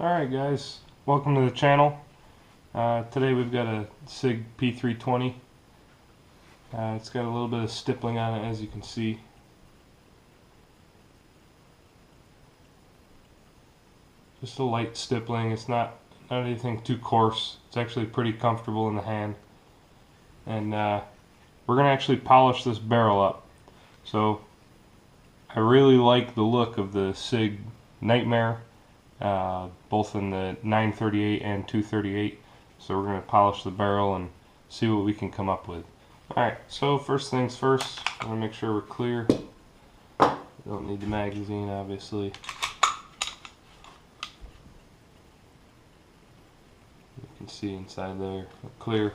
Alright guys, welcome to the channel. Today we've got a Sig P320. It's got a little bit of stippling on it, as you can see. Just a light stippling. It's not anything too coarse. It's actually pretty comfortable in the hand. And we're going to actually polish this barrel up. So I really like the look of the Sig Nightmare, both in the 938 and 238. So we're going to polish the barrel and see what we can come up with. Alright, so first things first, I want to make sure we're clear. Don't need the magazine, obviously. You can see inside there, clear.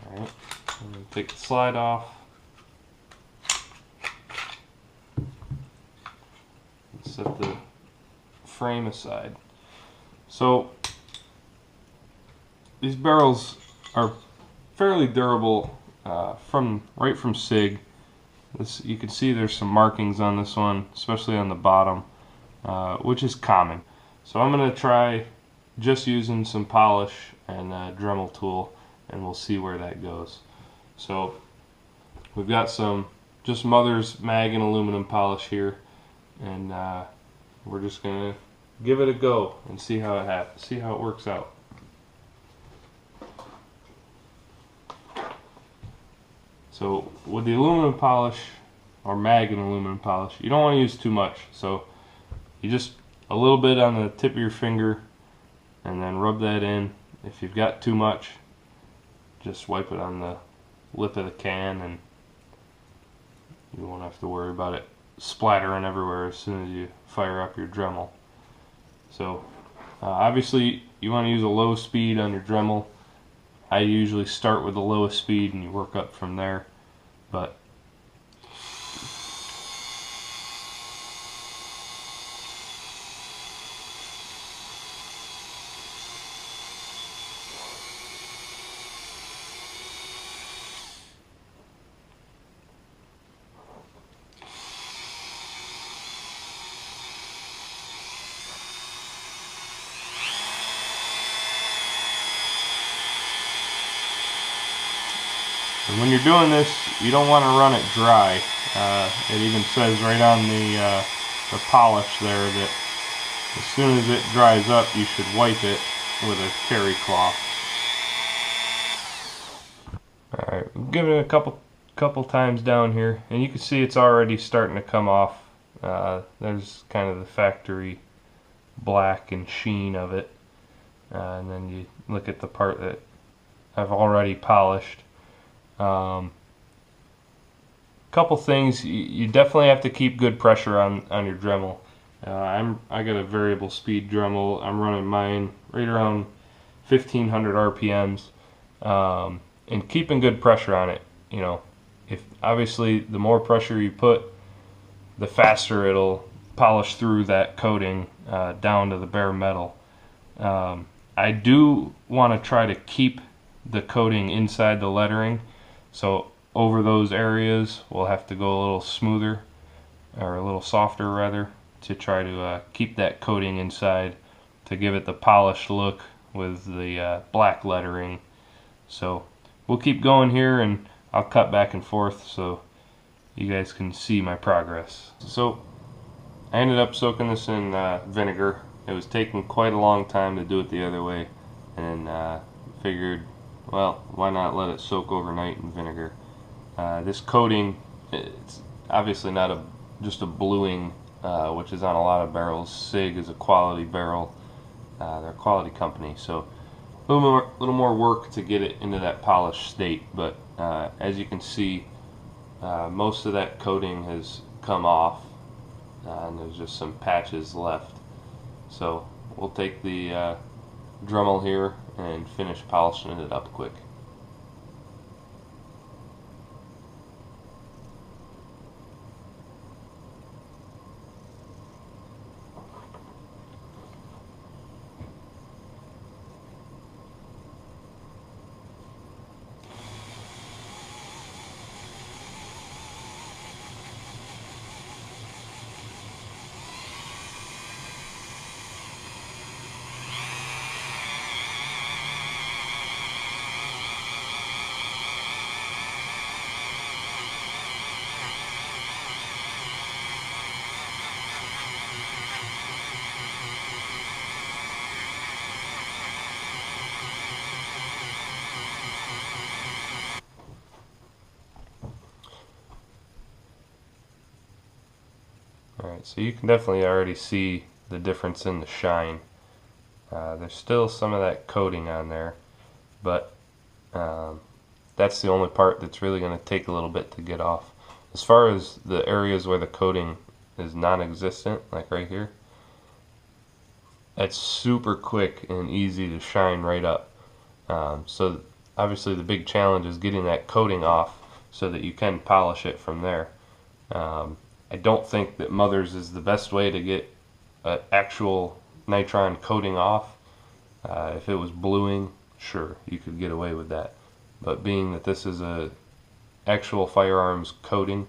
Alright, I'm going to take the slide off. Set the frame aside. So these barrels are fairly durable right from Sig. You can see there's some markings on this one, especially on the bottom, which is common. So I'm going to try just using some polish and a Dremel tool, and we'll see where that goes. So we've got some just Mother's mag and aluminum polish here, and we're just gonna give it a go and see how it works out. So with the aluminum polish, or mag and aluminum polish, you don't want to use too much. So you just a little bit on the tip of your finger, and then rub that in. If you've got too much, just wipe it on the lip of the can, and you won't have to worry about it splattering everywhere as soon as you fire up your Dremel. So obviously you want to use a low speed on your Dremel. I usually start with the lowest speed and you work up from there, but and when you're doing this, you don't want to run it dry. It even says right on the polish there that as soon as it dries up, you should wipe it with a terry cloth. Alright, we'll give it a couple times down here, and you can see it's already starting to come off. There's kind of the factory black and sheen of it. And then you look at the part that I've already polished. Couple things, you definitely have to keep good pressure on your Dremel. I got a variable speed Dremel. I'm running mine right around 1500 RPMs, and keeping good pressure on it. You know, if obviously the more pressure you put, the faster it'll polish through that coating down to the bare metal. I do want to try to keep the coating inside the lettering. So over those areas we'll have to go a little smoother, or a little softer rather, to try to keep that coating inside to give it the polished look with the black lettering. So we'll keep going here, and I'll cut back and forth so you guys can see my progress. So I ended up soaking this in vinegar. It was taking quite a long time to do it the other way, and figured, well, why not let it soak overnight in vinegar. This coating, it's obviously not just a bluing, which is on a lot of barrels. Sig is a quality barrel. They're a quality company, so a little more work to get it into that polished state. But as you can see, most of that coating has come off, and there's just some patches left. So we'll take the Dremel here and finish polishing it up quick. So you can definitely already see the difference in the shine. There's still some of that coating on there, but that's the only part that's really going to take a little bit to get off. As far as the areas where the coating is non-existent, like right here, it's super quick and easy to shine right up. So obviously the big challenge is getting that coating off so that you can polish it from there. I don't think that Mother's is the best way to get an actual nitron coating off. If it was bluing, sure, you could get away with that. But being that this is a actual firearms coating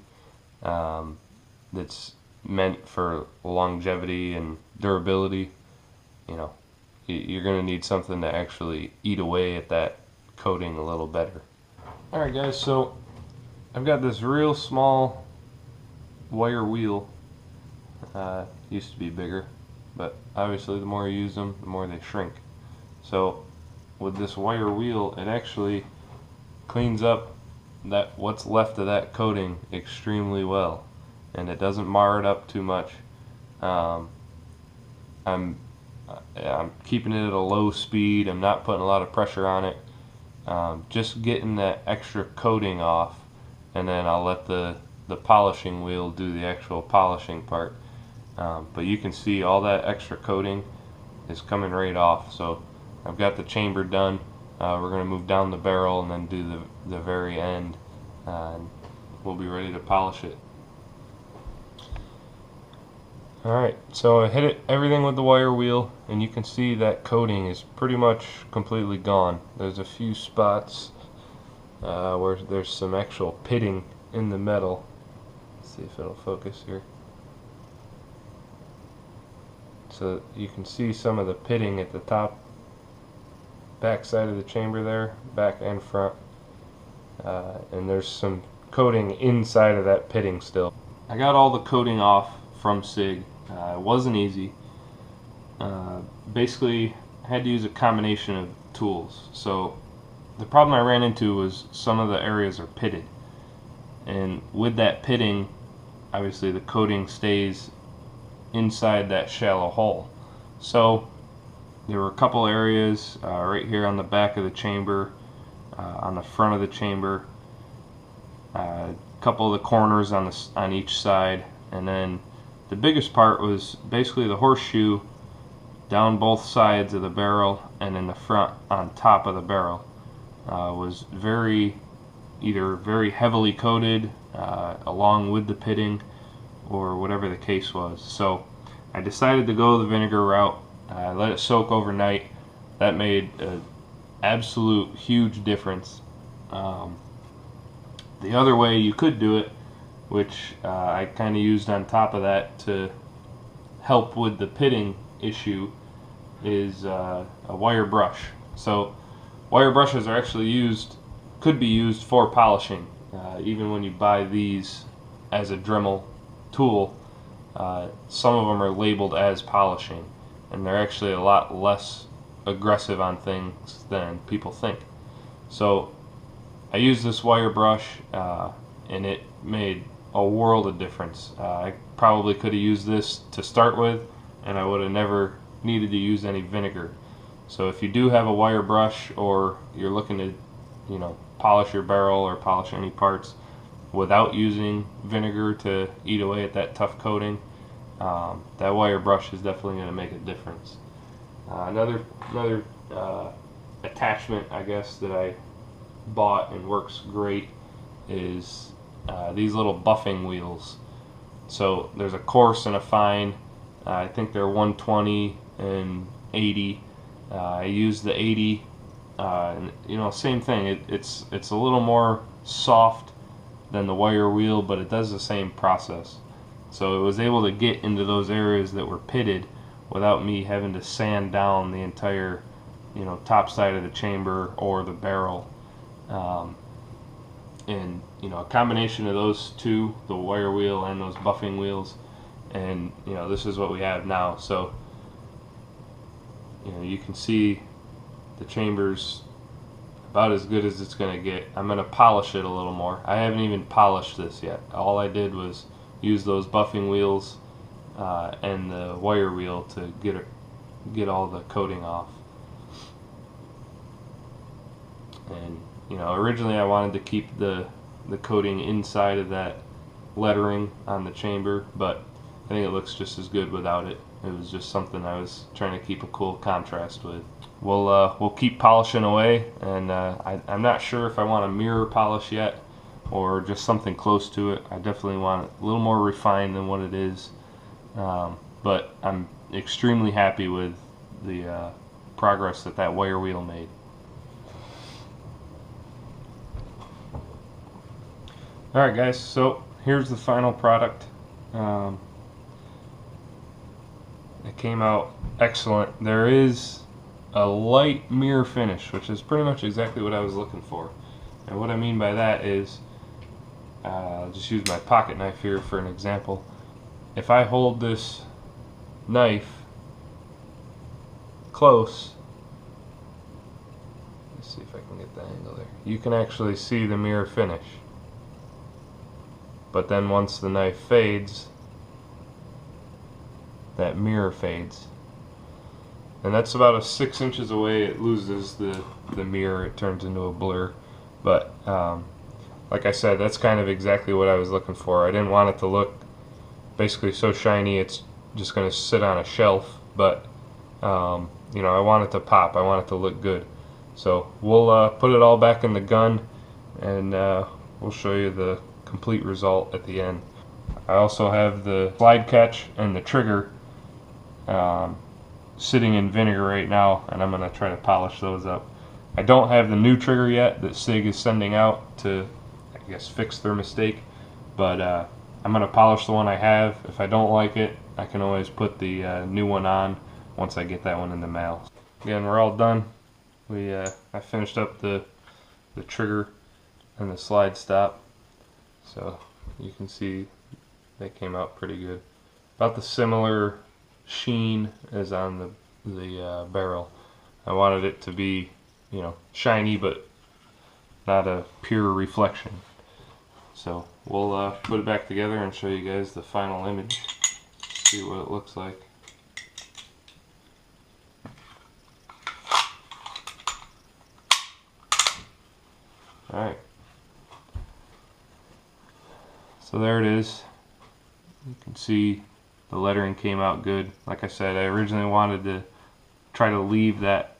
that's meant for longevity and durability, you know, you're going to need something to actually eat away at that coating a little better. Alright guys, so I've got this real small wire wheel. Used to be bigger, but obviously the more you use them, the more they shrink. So with this wire wheel, it actually cleans up that what's left of that coating extremely well, and it doesn't mar it up too much. I'm keeping it at a low speed. I'm not putting a lot of pressure on it. Just getting that extra coating off, and then I'll let the polishing wheel do the actual polishing part. But you can see all that extra coating is coming right off. So I've got the chamber done. We're going to move down the barrel and then do the very end, and we'll be ready to polish it. Alright, so I hit everything with the wire wheel, and you can see that coating is pretty much completely gone. There's a few spots where there's some actual pitting in the metal. Let's see if it'll focus here. So you can see some of the pitting at the top, back side of the chamber there, back and front. And there's some coating inside of that pitting still. I got all the coating off from Sig. It wasn't easy. Basically, I had to use a combination of tools. So the problem I ran into was some of the areas are pitted, and with that pitting, obviously the coating stays inside that shallow hole. So there were a couple areas right here on the back of the chamber, on the front of the chamber, a couple of the corners on each side, and then the biggest part was basically the horseshoe down both sides of the barrel, and in the front on top of the barrel was either very heavily coated along with the pitting, or whatever the case was. So I decided to go the vinegar route. I let it soak overnight. That made an absolute huge difference. The other way you could do it, which I kind of used on top of that to help with the pitting issue, is a wire brush. So wire brushes are actually could be used for polishing. Even when you buy these as a Dremel tool, some of them are labeled as polishing, and they're actually a lot less aggressive on things than people think. So I used this wire brush, and it made a world of difference. I probably could have used this to start with, and I would have never needed to use any vinegar. So if you do have a wire brush, or you're looking to, you know, polish your barrel or polish any parts without using vinegar to eat away at that tough coating, that wire brush is definitely going to make a difference. Another attachment, I guess, that I bought and works great is these little buffing wheels. So there's a coarse and a fine. I think they're 120 and 80. I use the 80, and you know, same thing. It's a little more soft than the wire wheel, but it does the same process. So it was able to get into those areas that were pitted without me having to sand down the entire, you know, top side of the chamber or the barrel. And you know, a combination of those two, the wire wheel and those buffing wheels, and you know, this is what we have now. So you know, you can see the chamber's about as good as it's going to get. I'm going to polish it a little more. I haven't even polished this yet. All I did was use those buffing wheels and the wire wheel to get all the coating off. And originally I wanted to keep the coating inside of that lettering on the chamber, but I think it looks just as good without it. It was just something I was trying to keep a cool contrast with. We'll keep polishing away, and I'm not sure if I want a mirror polish yet or just something close to it. I definitely want it a little more refined than what it is, but I'm extremely happy with the progress that wire wheel made. Alright guys, so here's the final product. It came out excellent. There is a light mirror finish, which is pretty much exactly what I was looking for. And what I mean by that is, I'll just use my pocket knife here for an example. If I hold this knife close, let's see if I can get the angle there, you can actually see the mirror finish. But then once the knife fades, that mirror fades. And that's about 6 inches away. It loses the mirror, it turns into a blur. But like I said, that's kind of exactly what I was looking for. I didn't want it to look basically so shiny it's just going to sit on a shelf, but I want it to pop, I want it to look good. So we'll put it all back in the gun, and we'll show you the complete result at the end. I also have the slide catch and the trigger sitting in vinegar right now, and I'm going to try to polish those up. I don't have the new trigger yet that Sig is sending out to, I guess, fix their mistake, but I'm going to polish the one I have. If I don't like it, I can always put the new one on once I get that one in the mail. Again, we're all done. I finished up the trigger and the slide stop. So you can see they came out pretty good. About the similar sheen as on the barrel. I wanted it to be, shiny but not a pure reflection. So we'll put it back together and show you guys the final image. See what it looks like. Alright. So there it is. You can see the lettering came out good. Like I said, I originally wanted to try to leave that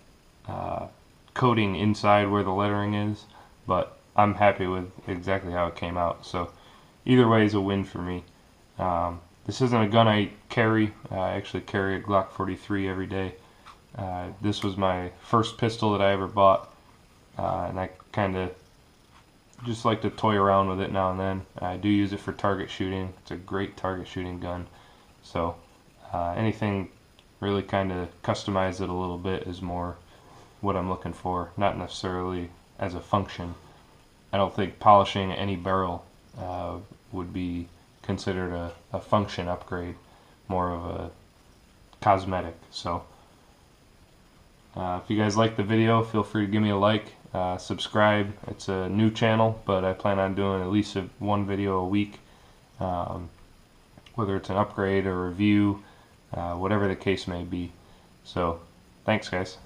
coating inside where the lettering is, but I'm happy with exactly how it came out. So either way is a win for me. This isn't a gun I carry. I actually carry a Glock 43 every day. This was my first pistol that I ever bought, and I kind of just like to toy around with it now and then. I do use it for target shooting. It's a great target shooting gun. So anything really kind of customize it a little bit is more what I'm looking for, not necessarily as a function. I don't think polishing any barrel would be considered a function upgrade, more of a cosmetic. So if you guys like the video, feel free to give me a like. Subscribe. It's a new channel, but I plan on doing at least one video a week, whether it's an upgrade or review, whatever the case may be. So thanks guys.